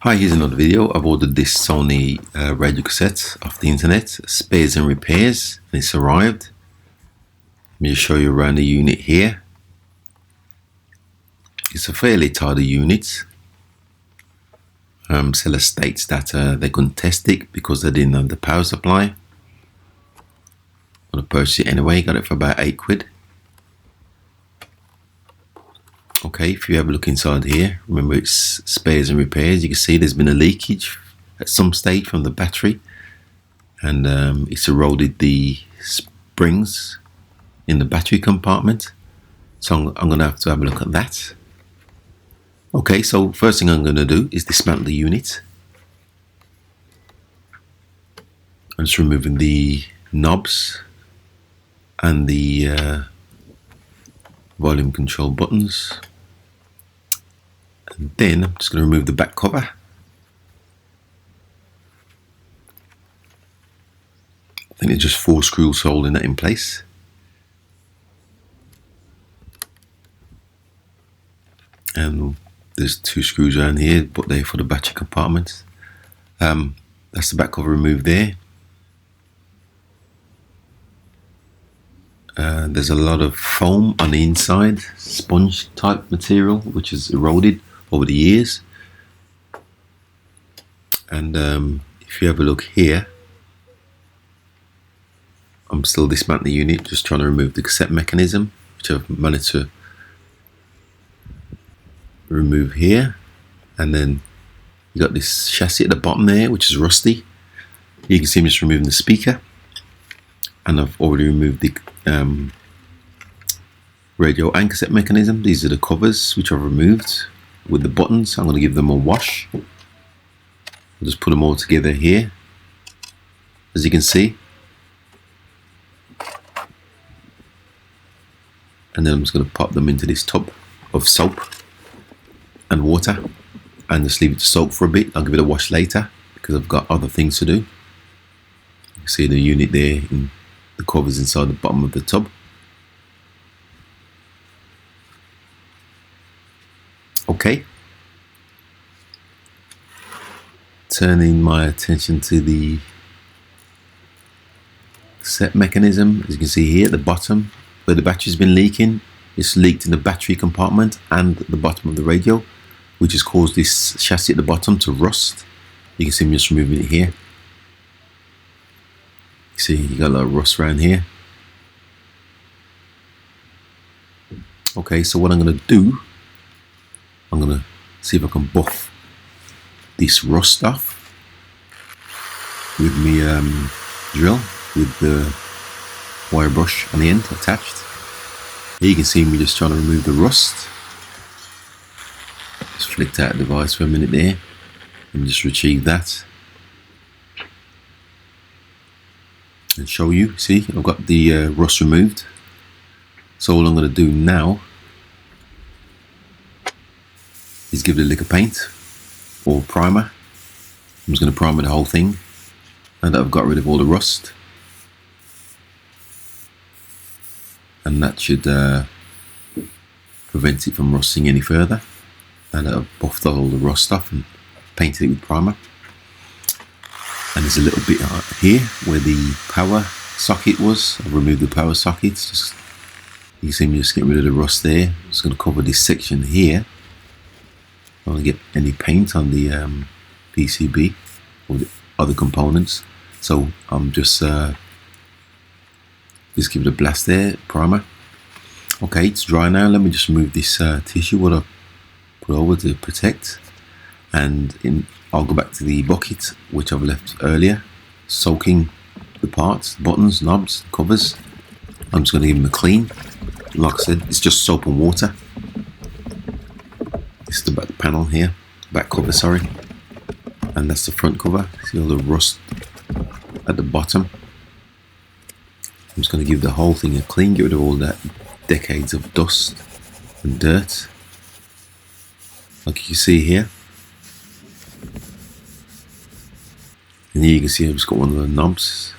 Hi, here's another video. I've ordered this Sony radio cassette off the internet, spares and repairs, and it's arrived. Let me just show you around the unit here. It's a fairly tidy unit. Seller states that they couldn't test it because they didn't have the power supply. I'm gonna purchase it anyway, got it for about £8. Okay, if you have a look inside here, remember it's spares and repairs. You can see there's been a leakage at some stage from the battery, and it's eroded the springs in the battery compartment. So I'm going to have a look at that. Okay, so first thing I'm going to do is dismantle the unit. I'm just removing the knobs and the volume control buttons, and then I'm just going to remove the back cover. I think there's just 4 screws holding that in place. And there's 2 screws around here, but they're for the battery compartment. That's the back cover removed there. There's a lot of foam on the inside, sponge type material, which has eroded over the years. And if you have a look here, I'm still dismantling the unit, just trying to remove the cassette mechanism, which I've managed to remove here. And then you got this chassis at the bottom there, which is rusty. You can see me just removing the speaker, and I've already removed the radio and cassette mechanism. These are the covers which I've removed with the buttons. I'm going to give them a wash. I'll just put them all together here, as you can see, and then I'm just going to pop them into this tub of soap and water and just leave it to soak for a bit. I'll give it a wash later because I've got other things to do. You can see the unit there, in the covers inside the bottom of the tub. Okay, turning my attention to the cassette mechanism. As you can see here at the bottom, where the battery's been leaking, it's leaked in the battery compartment and the bottom of the radio, which has caused this chassis at the bottom to rust. You can see me just removing it here. You see you got a lot of rust around here. Okay, so what I'm going to do, I'm going to see if I can buff this rust off with me drill with the wire brush on the end attached. Here you can see me just trying to remove the rust. Just flicked out the device for a minute there and just retrieve that and show you. See, I've got the rust removed. So all I'm going to do now is give it a lick of paint or primer. I'm just going to primer the whole thing, and I've got rid of all the rust, and that should prevent it from rusting any further. And I've buffed all the rust off and painted it with primer. And there's a little bit here where the power socket was. I've removed the power sockets. Just, you can see me just get rid of the rust there. I'm just going to cover this section here. I don't want to get any paint on the PCB or the other components, so I'm just give it a blast there, primer. Okay, it's dry now. Let me just remove this tissue what I put over to protect, and I'll go back to the bucket which I've left earlier, soaking the parts, buttons, knobs, covers. I'm just going to give them a clean. Like I said, it's just soap and water. This is the back panel here, back cover, sorry, and that's the front cover. See all the rust at the bottom. I'm just going to give the whole thing a clean, get rid of all that decades of dust and dirt, like you see here. And here you can see I've just got one of the knobs.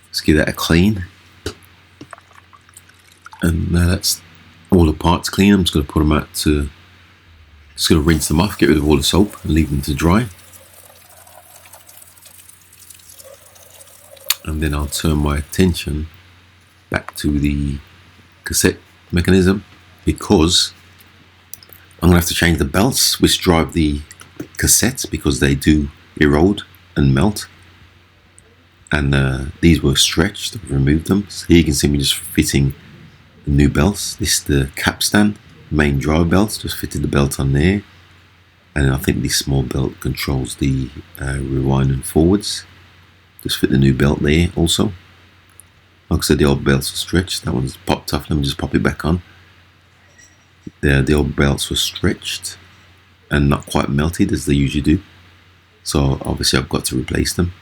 Let's give that a clean, and now that's all the parts clean. I'm just going to put them out to Just going to rinse them off, get rid of all the soap and leave them to dry. And then I'll turn my attention back to the cassette mechanism, because I'm going to have to change the belts which drive the cassettes, because they do erode and melt. And these were stretched. I've removed them. So here you can see me just fitting the new belts. This is the capstan main drive belt. Just fitted the belt on there, and I think this small belt controls the rewind and forwards. Just fit the new belt there also. Like I said, the old belts are stretched. That one's popped off. Let me just pop it back on. The old belts were stretched and not quite melted as they usually do. So obviously I've got to replace them.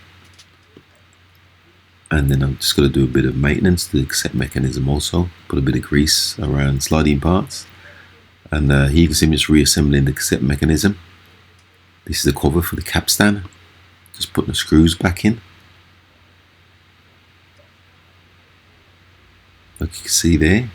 And then I'm just going to do a bit of maintenance to the cassette mechanism also. Put a bit of grease around sliding parts. And here you can see me just reassembling the cassette mechanism. This is the cover for the capstan. Just putting the screws back in. Like you can see there.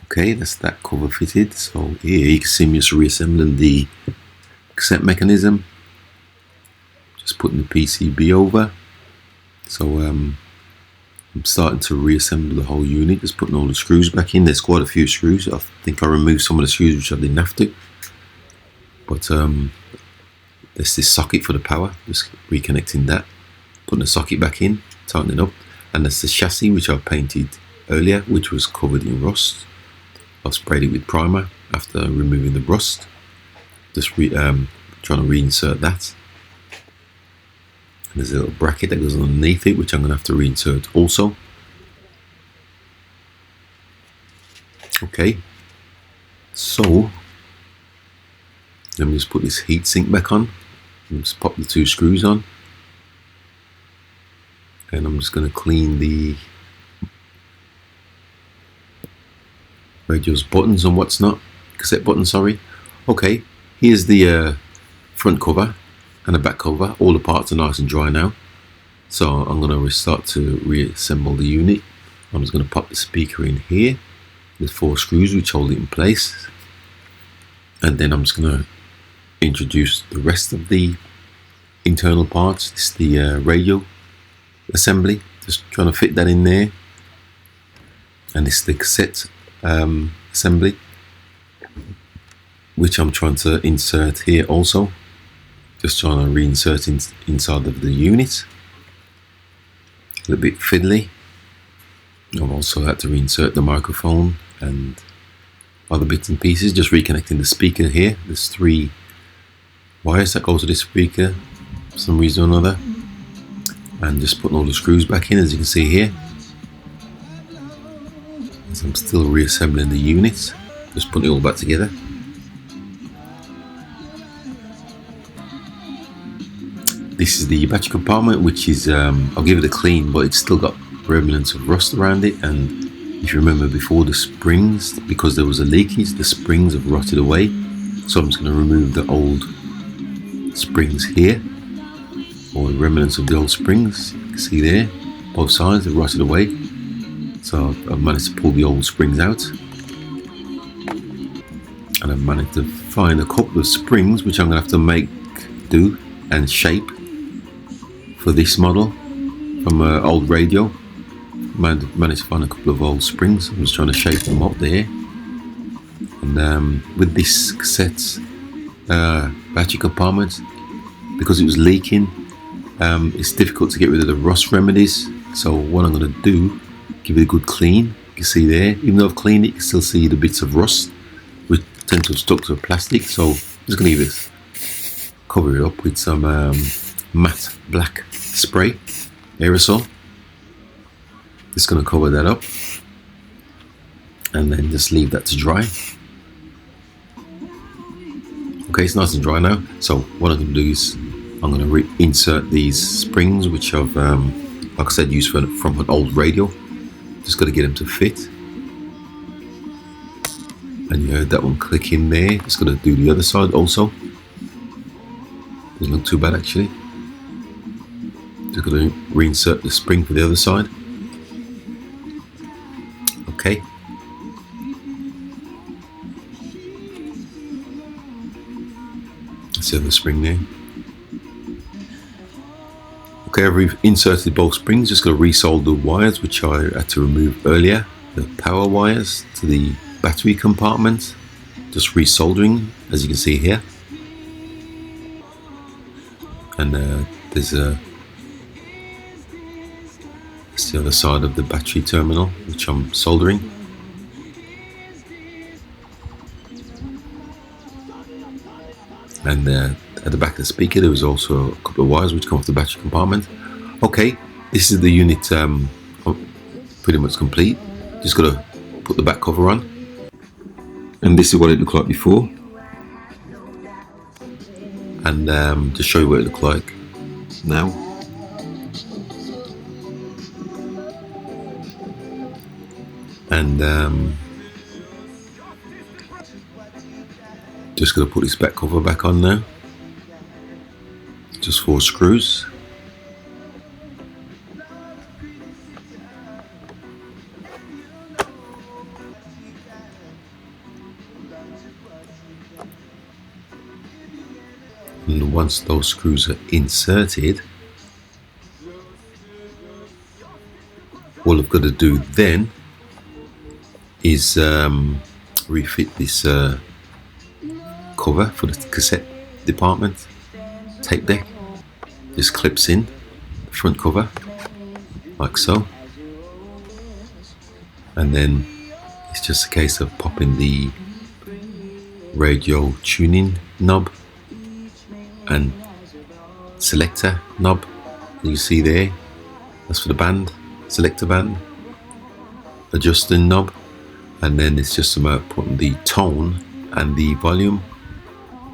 Okay, that's that cover fitted. So here you can see me just reassembling the cassette mechanism. Just putting the PCB over. So I'm starting to reassemble the whole unit. Just putting all the screws back in. There's quite a few screws. I think I removed some of the screws which I didn't have to. But there's this socket for the power. Just reconnecting that. Putting the socket back in. Tightening up. And that's the chassis which I painted earlier, which was covered in rust. I've sprayed it with primer after removing the rust. Just trying to reinsert that. And there's a little bracket that goes underneath it, which I'm going to have to reinsert also. Okay, so let me just put this heatsink back on. And just pop the two screws on. And I'm just going to clean the radio's buttons and what's not. Cassette buttons, sorry. Okay, here's the front cover and the back cover. All the parts are nice and dry now. So I'm going to start to reassemble the unit. I'm just going to pop the speaker in here. There's 4 screws which hold it in place. And then I'm just going to introduce the rest of the internal parts. This is the radio assembly. Just trying to fit that in there. And this is the cassette assembly, which I'm trying to insert here also. Just trying to reinsert inside of the unit. A little bit fiddly. I've also had to reinsert the microphone and other bits and pieces. Just reconnecting the speaker here. There's 3 wires that go to this speaker for some reason or another. And just putting all the screws back in, as you can see here. As I'm still reassembling the units, just putting it all back together. This is the battery compartment, which is, I'll give it a clean, but it's still got remnants of rust around it. And if you remember before, the springs, because there was a leakage, the springs have rotted away. So I'm just going to remove the old springs here, or the remnants of the old springs. You can see there, both sides have rotted away. So I've managed to pull the old springs out, and I've managed to find a couple of springs which I'm going to have to make do and shape for this model from an old radio. Managed to find a couple of old springs. I'm just trying to shape them up there. And with this cassette battery compartment, because it was leaking, it's difficult to get rid of the rust remedies. So what I'm going to do, give it a good clean. You can see there, even though I've cleaned it, you can still see the bits of rust which tend to have stuck to the plastic. So I'm just going to give it, cover it up with some matte black spray aerosol. Just going to cover that up and then just leave that to dry. Okay, it's nice and dry now. So what I'm going to do is I'm going to reinsert these springs, which I've, like I said, used from an old radio. Just got to get them to fit. And you heard that one click in there. Just got to do the other side also. Doesn't look too bad actually. Just going to reinsert the spring for the other side. Okay. That's the other spring there. Okay, I've inserted both springs. Just going to resolder the wires which I had to remove earlier. The power wires to the battery compartment. Just resoldering, as you can see here. And there's the other side of the battery terminal which I'm soldering. And at the back of the speaker there was also a couple of wires which come off the battery compartment. Okay, this is the unit pretty much complete. Just got to put the back cover on. And this is what it looked like before. And to show you what it looked like now. And just going to put this back cover back on now. Just 4 screws. And once those screws are inserted, all I've got to do then is refit this cover for the cassette department tape deck. Just clips in the front cover like so, and then it's just a case of popping the radio tuning knob and selector knob you see there. That's for the band, selector band, adjusting knob, and then it's just about putting the tone and the volume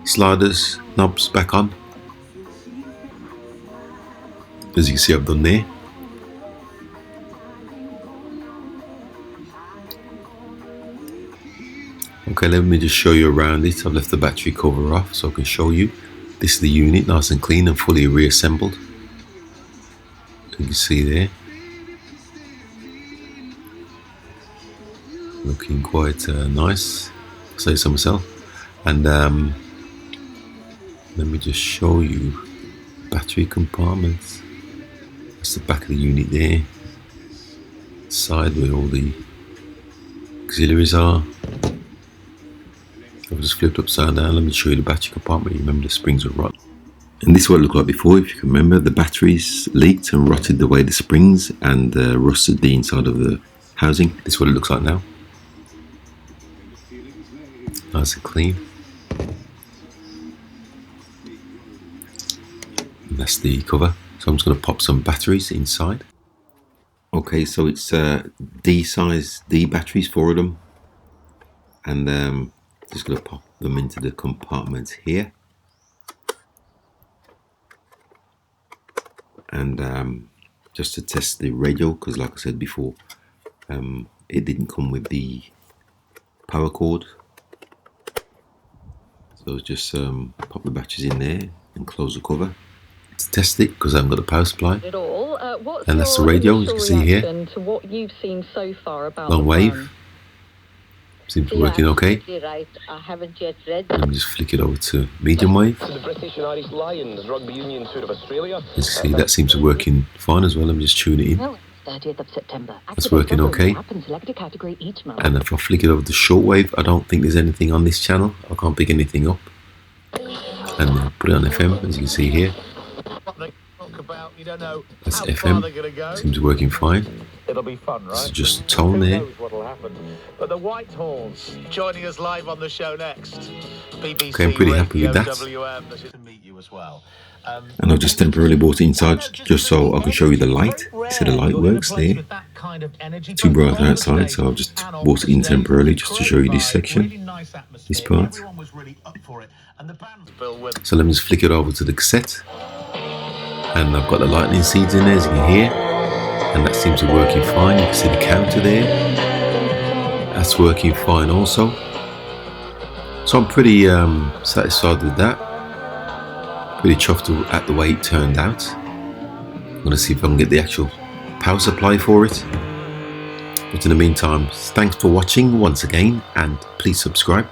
sliders knobs back on. As you can see, I've done there. Okay, let me just show you around it. I've left the battery cover off so I can show you. This is the unit, nice and clean and fully reassembled. You can see there. Looking quite nice, I'll say so myself. And let me just show you battery compartments. That's the back of the unit there. Side where all the auxiliaries are. I've just flipped upside down. Let me show you the battery compartment. You remember the springs were rotten. And this is what it looked like before. If you can remember, the batteries leaked and rotted away the springs and rusted the inside of the housing. This is what it looks like now. Nice and clean. And that's the cover. So I'm just going to pop some batteries inside. Okay, so it's D size D batteries, 4 of them. And just going to pop them into the compartment here. And just to test the radio, because like I said before, it didn't come with the power cord. So just pop the batteries in there and close the cover to test it, because I haven't got a power supply. And that's the radio, as you can see here. To what you've seen so far about long wave. Seems to be working okay. Right. I haven't yet read. Let me just flick it over to medium wave. To the British and Irish Lions Rugby Union Tour of Australia. As you see, that seems to be working fine as well. Let me just tune it in. 30th of September. That's working okay. Select a category each month. And if I flick it over to shortwave, I don't think there's anything on this channel. I can't pick anything up. And put it on FM, as you can see here. That's FM. Seems to be working fine. It'll be fun, right? It's just a tone there. What'll happen. But the Whitehorns joining us live on the show next. BBC Okay, I'm pretty happy with that. WM, to meet you as well. And I've just temporarily brought it inside just so I can show you the light. See the light works there. Too bright outside, so I've just brought it in temporarily just to show you this section, this part. So let me just flick it over to the cassette. And I've got the lightning seeds in there, as you can hear. And that seems to be working fine. You can see the counter there. That's working fine also. So I'm pretty satisfied with that. Pretty chuffed at the way it turned out. going to see if I can get the actual power supply for it. But in the meantime, thanks for watching once again, and please subscribe.